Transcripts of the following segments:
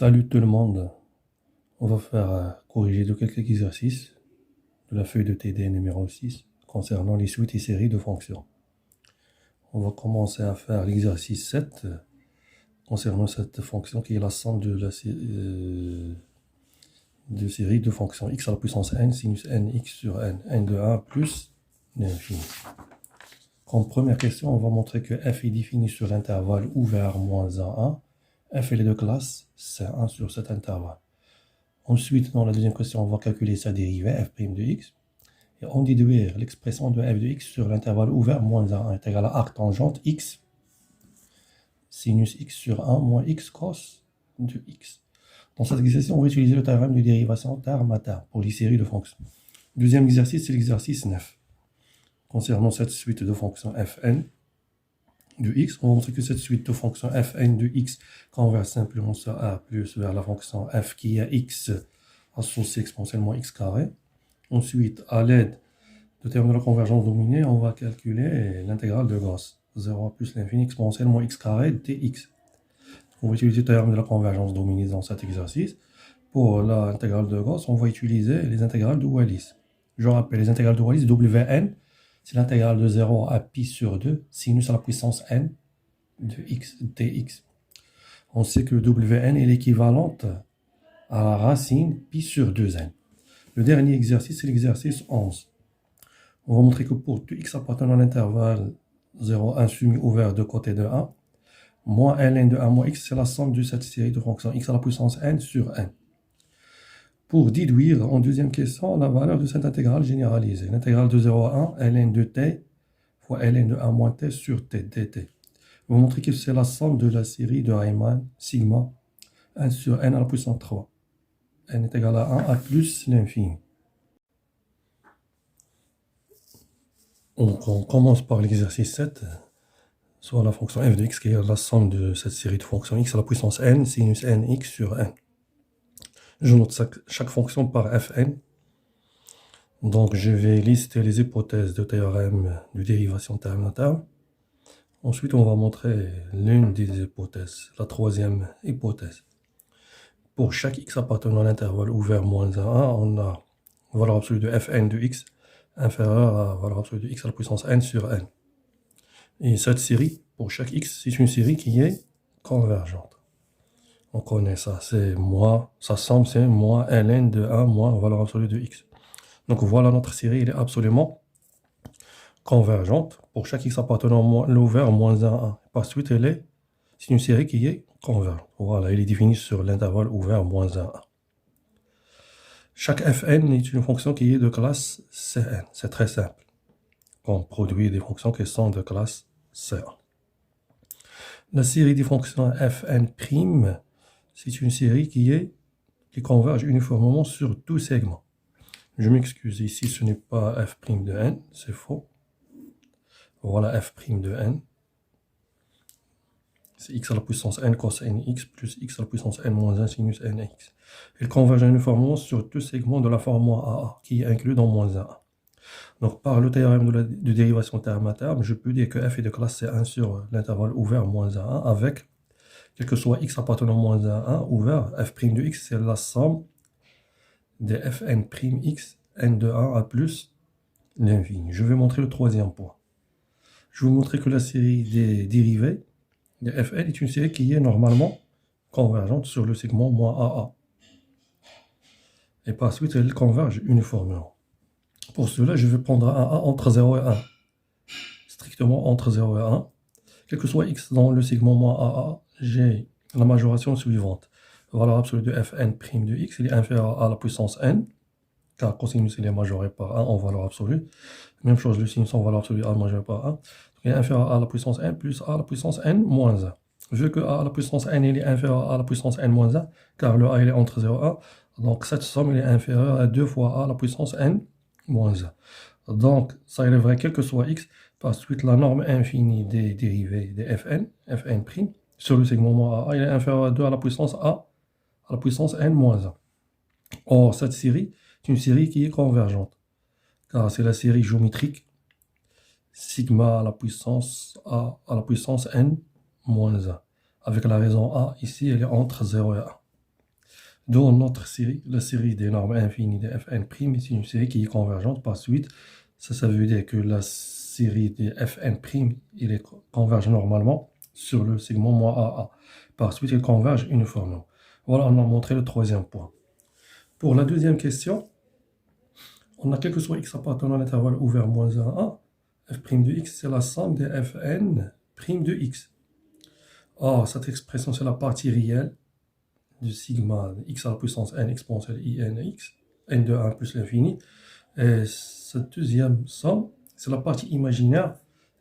Salut tout le monde. On va faire corriger de quelques exercices de la feuille de TD numéro 6 concernant les suites et séries de fonctions. On va commencer à faire l'exercice 7 concernant cette fonction qui est la somme de la série de fonctions x à la puissance n, sinus nx sur n de 1 plus l'infini. Comme première question, on va montrer que f est défini sur l'intervalle ouvert moins 1, 1. F est de classe C1 sur cet intervalle. Ensuite, dans la deuxième question, on va calculer sa dérivée, f' de x. Et on déduire l'expression de f de x sur l'intervalle ouvert moins 1 est égal à arc tangente x sinus x sur 1 moins x cos de x. Dans cette exercice, on va utiliser le théorème de dérivation terme à terme pour les séries de fonctions. Deuxième exercice, c'est l'exercice 9. Concernant cette suite de fonctions fn de x, on va montrer que cette suite de fonctions fn de x converge simplement sur a plus vers la fonction f qui est x associé exponentiellement x carré. Ensuite, à l'aide du théorème de la convergence dominée, on va calculer l'intégrale de Gauss. 0 plus l'infini exponentiellement x carré dx. On va utiliser le théorème de la convergence dominée dans cet exercice. Pour l'intégrale de Gauss, on va utiliser les intégrales de Wallis. Je rappelle, les intégrales de Wallis, Wn, c'est l'intégrale de 0 à pi sur 2, sinus à la puissance n de x dx. On sait que Wn est l'équivalente à la racine pi sur 2n. Le dernier exercice, c'est l'exercice 11. On va montrer que pour tout x appartenant à l'intervalle 0, 1 soumis ouvert de côté de 1, moins ln de 1 moins x, c'est la somme de cette série de fonctions x à la puissance n sur n. Pour déduire, en deuxième question, la valeur de cette intégrale généralisée. L'intégrale de 0 à 1, ln de t fois ln de 1 moins t sur t dt. On va montrer que c'est la somme de la série de Riemann, sigma, 1 sur n à la puissance 3. n est égal à 1 à plus l'infini. Donc on commence par l'exercice 7, soit la fonction f de x qui est la somme de cette série de fonctions x à la puissance n, sinus nx sur n. Je note chaque fonction par fn. Donc je vais lister les hypothèses de théorème de dérivation terme à terme. Ensuite, on va montrer l'une des hypothèses, la troisième hypothèse. Pour chaque x appartenant à l'intervalle ouvert moins 1, on a valeur absolue de fn de x inférieure à valeur absolue de x à la puissance n sur n. Et cette série, pour chaque x, c'est une série qui est convergente. On connaît ça, c'est moins, sa somme c'est moins ln de 1 moins valeur absolue de x. Donc voilà, notre série, elle est absolument convergente. Pour chaque x appartenant à l'ouvert moins 1, 1. Par suite, c'est une série qui est convergente. Voilà, elle est définie sur l'intervalle ouvert moins 1, 1. Chaque fn est une fonction qui est de classe Cn. C'est très simple. On produit des fonctions qui sont de classe C1. La série des fonctions fn', c'est une série qui converge uniformément sur tout segment. Je m'excuse, ici ce n'est pas f' de n, c'est faux. Voilà f' de n. C'est x à la puissance n cos nx plus x à la puissance n moins 1 sinus nx. Il converge uniformément sur tout segment de la forme -a qui est inclus dans moins 1. Donc par le théorème de dérivation terme à terme, je peux dire que f est de classe C1 sur l'intervalle ouvert moins 1 avec, quel que soit x appartenant à moins 1 ouvert, f' de x c'est la somme des fn' x n de 1 à plus l'infini. Je vais montrer le troisième point. Je vais vous montrer que la série des dérivées de fn est une série qui est normalement convergente sur le segment -aa. Et par suite, elle converge uniformément. Pour cela, je vais prendre un a entre 0 et 1. Strictement entre 0 et 1. Quel que soit x dans le segment -aa, j'ai la majoration suivante. Valeur absolue de fn' de x, il est inférieur à la puissance n, car cosinus il est majoré par 1 en valeur absolue. Même chose, le sinus en valeur absolue a majoré par 1. Donc, il est inférieur à la puissance n plus a à la puissance n moins 1. Vu que a à la puissance n il est inférieur à la puissance n moins 1, car le a il est entre 0 et 1, donc cette somme il est inférieure à 2 fois a à la puissance n moins 1. Donc, ça il est vrai quel que soit x, par suite la norme infinie des dérivées des fn', sur le segment -a, il est inférieur à 2 à la puissance a à la puissance n moins 1. Or, cette série est une série qui est convergente, car c'est la série géométrique sigma à la puissance a à la puissance n moins 1. Avec la raison a, ici, elle est entre 0 et 1. Dans notre série, la série des normes infinies de Fn' est une série qui est convergente par suite. Ça veut dire que la série des Fn', il est converge normalement sur le segment moins AA. Par suite, il converge uniformément. Voilà, on a montré le troisième point. Pour la deuxième question, on a quel que soit x appartenant à l'intervalle ouvert moins 1 à 1, f' de x, c'est la somme des Fn' de x. Or, cette expression, c'est la partie réelle du sigma x à la puissance n exponentielle inx, n de 1 plus l'infini. Et cette deuxième somme, c'est la partie imaginaire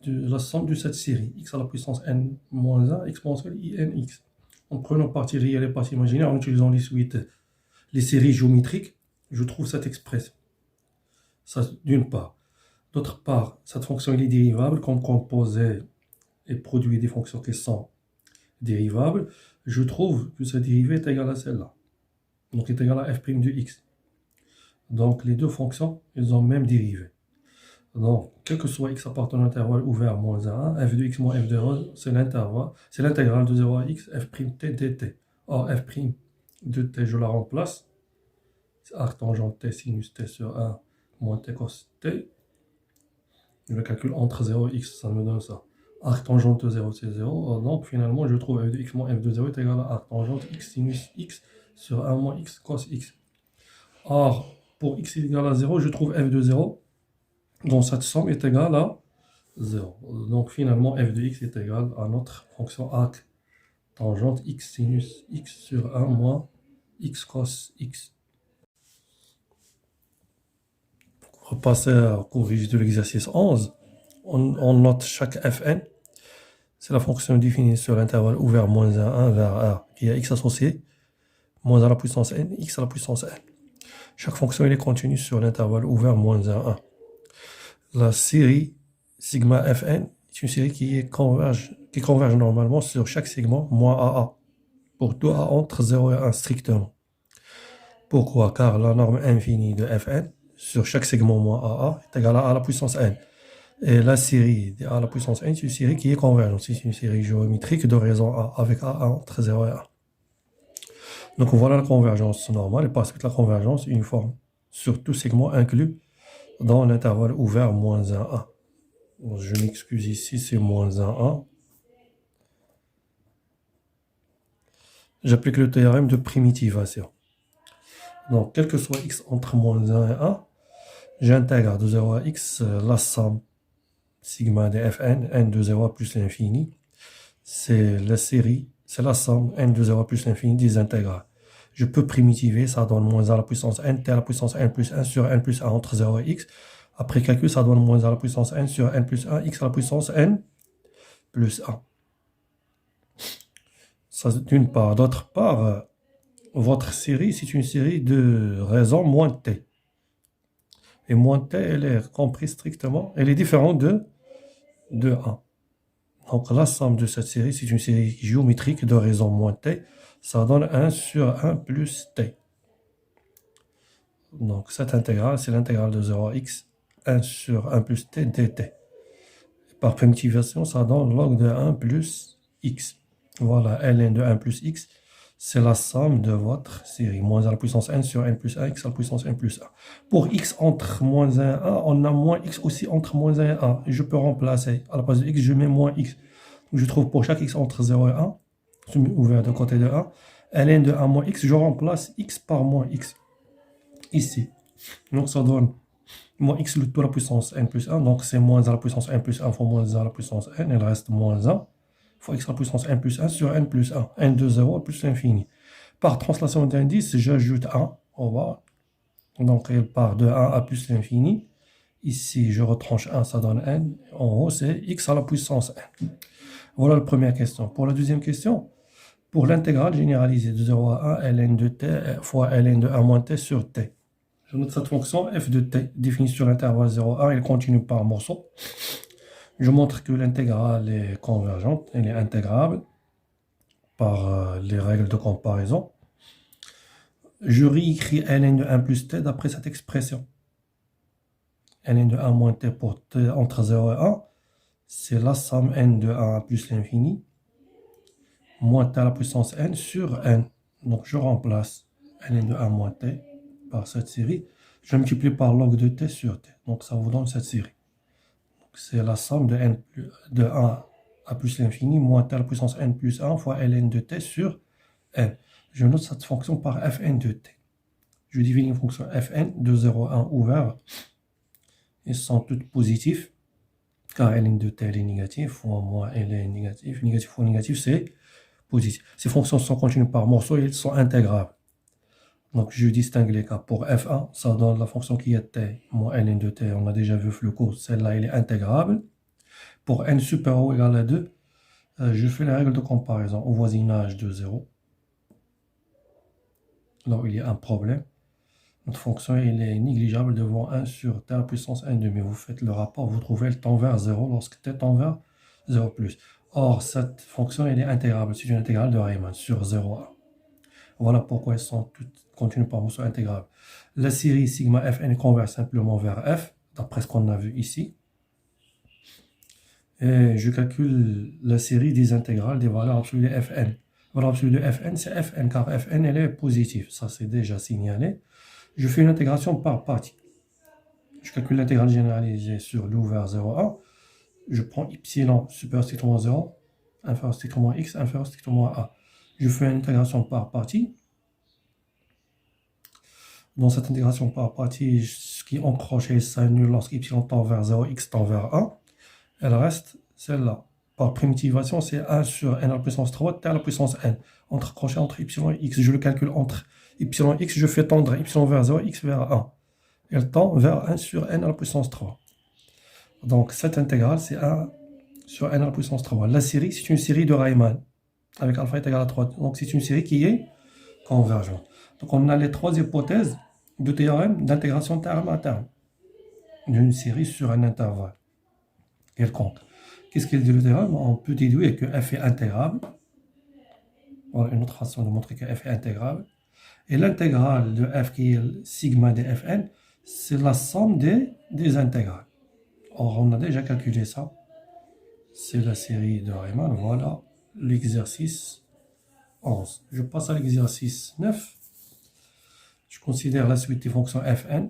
de la somme de cette série, x à la puissance n moins 1 exponentielle inx. En prenant partie réelle et partie imaginaire, en utilisant les suites, les séries géométriques, je trouve cette expression. Ça, d'une part. D'autre part, cette fonction elle est dérivable, comme composé et produit des fonctions qui sont dérivables. Je trouve que cette dérivée est égale à celle-là. Donc, est égale à f' de x. Donc, les deux fonctions, elles ont même dérivé. Donc, quel que soit x appartenant à l'intervalle ouvert moins 1 à 1, f de x moins f de 1, c'est l'intervalle, c'est l'intégrale de 0 à x, f' t dt. Or, f' de t, je la remplace. C'est arc tangente t sinus t sur 1 moins t cos t. Je le calcule entre 0 et x, ça me donne ça. Arc tangente de 0, c'est 0. Donc, finalement, je trouve f de x moins f de 0 est égal à arc tangente x sinus x sur 1 moins x cos x. Or, pour x est égal à 0, je trouve f de 0. Donc, cette somme est égale à 0. Donc, finalement, f de x est égal à notre fonction arc tangente x sinus x sur 1 moins x cos x. On va passer au corrige de l'exercice 11. On note chaque fn. C'est la fonction définie sur l'intervalle ouvert moins 1 vers a qui a x associé, moins à la puissance n, x à la puissance n. Chaque fonction est continue sur l'intervalle ouvert moins 1, 1. La série sigma fn est une série qui converge normalement sur chaque segment moins AA, pour tout A entre 0 et 1 strictement. Pourquoi? Car la norme infinie de fn sur chaque segment moins AA est égale à la puissance n. Et la série de a à la puissance n, c'est une série qui est convergente. C'est une série géométrique de raison A avec A entre 0 et 1. Donc voilà la convergence normale et par suite la convergence uniforme sur tout segment inclus dans l'intervalle ouvert moins 1, 1. Donc, je m'excuse ici, c'est moins 1, 1. J'applique le théorème de primitivation. Donc, quel que soit x entre moins 1 et 1, j'intègre de 0 à x la somme sigma de fn, n de 0 plus l'infini. C'est la série, c'est la somme n de 0 plus l'infini des intégrales. Je peux primitiver, ça donne moins à la puissance n, t à la puissance n plus 1 sur n plus 1 entre 0 et x. Après calcul, ça donne moins à la puissance n sur n plus 1, x à la puissance n plus 1. Ça, d'une part. D'autre part, votre série, c'est une série de raisons moins t. Et moins t, elle est comprise strictement, elle est différente de 1. Donc la somme de cette série, c'est une série géométrique de raison moins t. Ça donne 1 sur 1 plus t. Donc cette intégrale, c'est l'intégrale de 0 à x, 1 sur 1 plus t dt. Par primitivation, ça donne log de 1 plus x. Voilà, ln de 1 plus x, c'est la somme de votre série. Moins à la puissance n sur n plus 1, x à la puissance n plus 1. Pour x entre moins 1 et 1, on a moins x aussi entre moins 1 et 1. Et je peux remplacer. À la place de x, je mets moins x. Donc je trouve pour chaque x entre 0 et 1, je mets ouvert de côté de 1, ln de 1 moins x, je remplace x par moins x. Ici. Donc ça donne moins x tout à la puissance n plus 1. Donc c'est moins à la puissance n plus 1 fois moins à la puissance n. Il reste moins 1 fois x à la puissance n plus 1 sur n plus 1. n de 0 plus l'infini. Par translation d'indice, j'ajoute 1 au bas. Donc il part de 1 à plus l'infini. Ici, je retranche 1, ça donne n. En haut, c'est x à la puissance n. Voilà la première question. Pour la deuxième question, pour l'intégrale généralisée de 0 à 1, ln de t fois ln de 1 moins t sur t. Je note cette fonction f de t définie sur l'intervalle 0 à 1, elle continue par morceau. Je montre que l'intégrale est convergente, elle est intégrable par les règles de comparaison. Je réécris ln de 1 plus t d'après cette expression. ln de 1 moins t pour t entre 0 et 1, c'est la somme n de 1 plus l'infini, moins t à la puissance n sur n. Donc je remplace ln de 1 moins t par cette série. Je multiplie par log de t sur t. Donc ça vous donne cette série. C'est la somme de n de 1 à plus l'infini moins t à la puissance n plus 1 fois ln de t sur n. Je note cette fonction par fn de t. Je divise une fonction fn de 0 à 1 ouvert. Ils sont toutes positives, car ln de t est négative, fois moins l est négatif. Négatif fois négatif, c'est positif. Ces fonctions sont continues par morceaux et elles sont intégrables. Donc je distingue les cas. Pour f1, ça donne la fonction qui est t moins ln de t. On a déjà vu le cours, celle-là, elle est intégrable. Pour n supérieur ou égal à 2, je fais la règle de comparaison au voisinage de 0. Là où il y a un problème, notre fonction elle est négligeable devant 1 sur t à la puissance n demi. Vous faites le rapport, vous trouvez elle tend vers 0 lorsque t tend vers 0 plus. Or, cette fonction elle est intégrable. C'est une intégrale de Riemann sur 0 à 1. Voilà pourquoi elles sont toutes continues par morceaux intégrables. La série sigma fn converge simplement vers f, d'après ce qu'on a vu ici. Et je calcule la série des intégrales des valeurs absolues de fn. La valeur absolue de fn, c'est fn, car fn elle est positive. Ça, c'est déjà signalé. Je fais une intégration par partie. Je calcule l'intégrale généralisée sur l'ouvert 0, 1. Je prends epsilon supérieur strictement 0, inférieur strictement x, inférieur strictement a. Je fais une intégration par partie. Dans cette intégration par partie, ce qui encroche et s'annule lorsque epsilon tend vers 0, x tend vers 1. Elle reste celle-là. Par primitivation, c'est 1 sur n à la puissance 3, t à la puissance n. Entre crochet entre epsilon et x, je le calcule entre epsilon et x, je fais tendre epsilon vers 0, x vers 1. Elle tend vers 1 sur n à la puissance 3. Donc cette intégrale, c'est 1 sur n à la puissance 3. La série, c'est une série de Riemann, avec alpha est égal à 3. Donc c'est une série qui est convergente. Donc on a les trois hypothèses de théorème d'intégration terme à terme d'une série sur un intervalle quelconque. Qu'est-ce qu'il dit le théorème? On peut déduire que f est intégrable. Voilà une autre façon de montrer que f est intégrable. Et l'intégrale de f qui est sigma de fn, c'est la somme des intégrales. Or, on a déjà calculé ça. C'est la série de Riemann. Voilà l'exercice 11. Je passe à l'exercice 9. Je considère la suite des fonctions fn,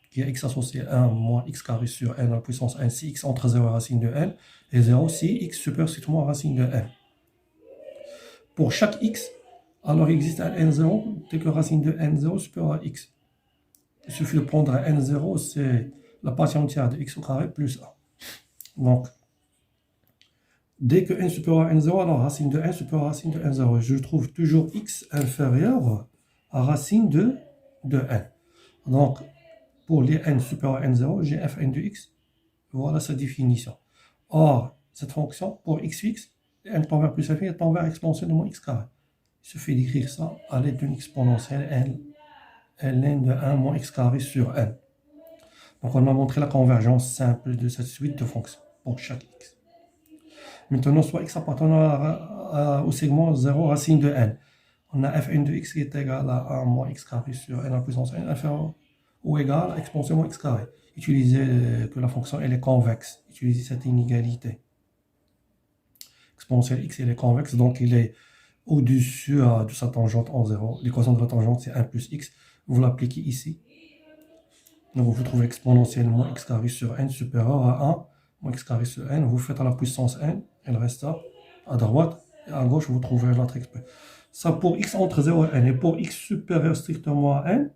qui est x associé à 1 moins x carré sur n à la puissance 1 si x entre 0 et racine de n, et 0 si x supérieur strictement à racine de n. Pour chaque x, alors il existe un n0 dès que racine de n0 supérieur à x. Il suffit de prendre un n0, c'est la partie entière de x au carré plus 1. Donc, dès que n supérieur à n0, alors racine de n supérieur à racine de n0. Je trouve toujours x inférieur à racine de n. Donc, pour les n supérieurs à n0, j'ai fn de x. Voilà sa définition. Or, cette fonction, pour x fixe, n tend vers plus infini, elle tend vers exponentielle de moins x carré. Il suffit d'écrire ça à l'aide d'une exponentielle ln de 1 moins x carré sur n. Donc, on a montré la convergence simple de cette suite de fonctions pour chaque x. Maintenant, soit x appartenant au segment 0 racine de n. On a fn de x qui est égal à 1 moins x carré sur n à la puissance n inférieur ou égal à exponentielle moins x carré. Utilisez que la fonction elle est convexe. Utilisez cette inégalité. Exponentielle x elle est convexe, donc il est au-dessus de sa tangente en 0. L'équation de la tangente c'est 1 plus x. Vous l'appliquez ici. Donc vous trouvez exponentielle moins x carré sur n supérieur à 1 moins x carré sur n. Vous faites à la puissance n, elle reste à droite. Et à gauche vous trouvez l'autre expression. Ça pour x entre 0 et n. Et pour x supérieur strictement à n,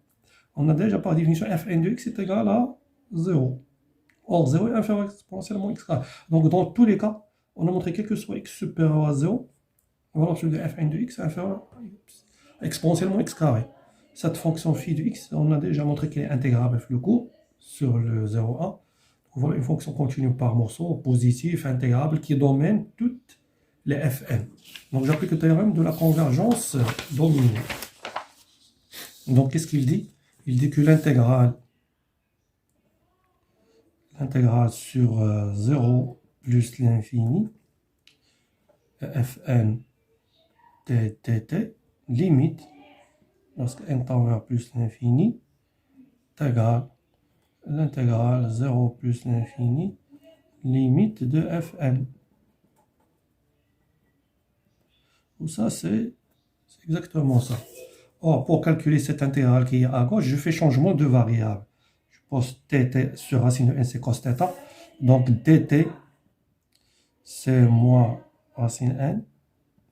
on a déjà par définition fn de x est égal à 0. Or 0 est inférieur exponentiellement x carré. Donc dans tous les cas, on a montré quel que soit x supérieur à 0, voilà celui de fn de x est inférieur exponentiellement x carré. Cette fonction phi de x, on a déjà montré qu'elle est intégrable avec le cours sur le 0,1. Voilà une fonction continue par morceau, positive, intégrable, qui domine toutes les fn. Donc j'applique le théorème de la convergence dominée. Donc qu'est-ce qu'il dit? Il dit que l'intégrale sur 0 plus l'infini, fn t, limite, lorsque n tend vers plus l'infini, est égal à l'intégrale 0 plus l'infini, limite de fn. Ou ça, c'est exactement ça. Or, pour calculer cette intégrale qui est à gauche, je fais changement de variable. Je pose dt sur racine de n, c'est cos θ. Donc, dt, c'est moins racine n,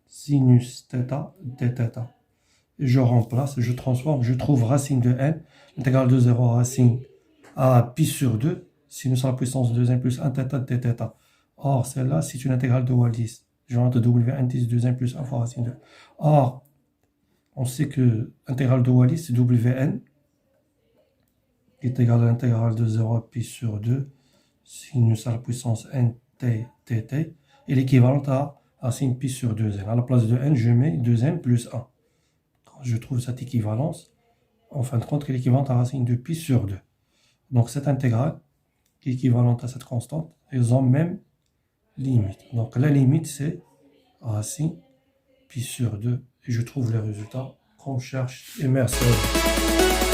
sinus θ, dθ. Et je remplace, je transforme, je trouve racine de n, intégrale de 0 racine à pi sur 2, sinus à la puissance 2n plus 1 θ dθ. Or, celle-là, c'est une intégrale de Wallis. Je rentre wn 10 2n plus 1 fois racine de. Or, on sait que l'intégrale de Wallis, c'est wn, qui est égal à l'intégrale de 0 à pi sur 2, sinus à la puissance n t dt, et l'équivalent à racine pi sur 2n. À la place de n, je mets 2n plus 1. Quand je trouve cette équivalence, en fin de compte, qui est l'équivalente à racine de pi sur 2. Donc cette intégrale, qui est équivalente à cette constante, elles ont même limite. Donc la limite, c'est racine pi sur 2. Et je trouve le résultat qu'on cherche. Et merci à vous.